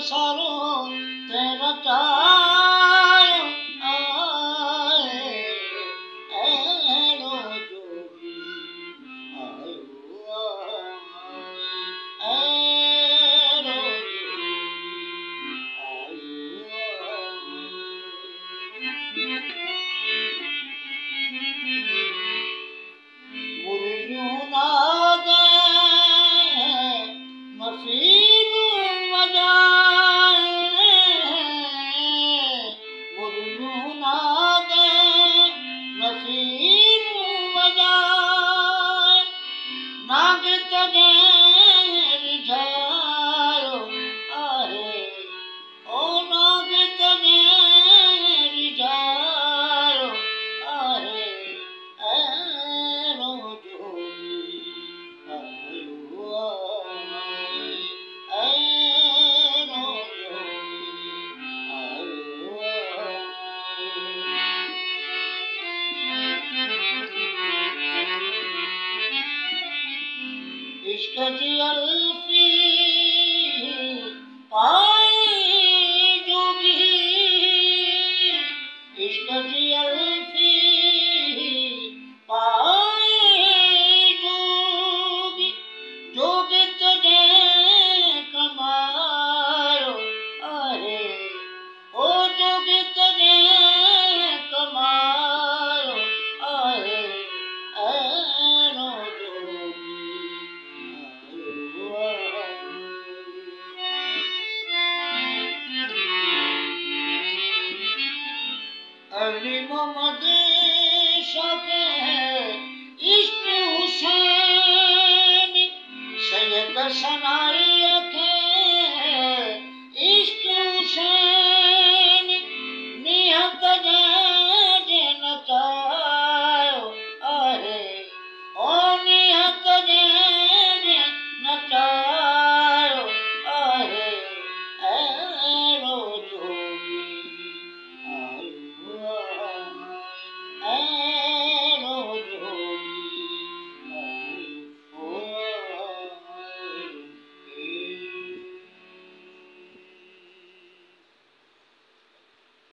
सारो तेरा चायो आए ऐरो जोगी आयो ऐरो मुरलियों नागे नसीब वजाए मुरलियों नागे नसीब वजाए नाग तगे रिझायो आहे ओ नाग तगे रिझायो आहे ऐरो जोगी आयो ऐरो जोगी आयो इश्क जी अल्फी पाए जोगी इश्क जी अल्फी पाए जोगी जोगी तुझे कमायो आहे ओ जोगी तुझे कमायो आहे ऐरो जोगी अली मोहम्मद शौक़े इश्क़ हुसैन सैयद सना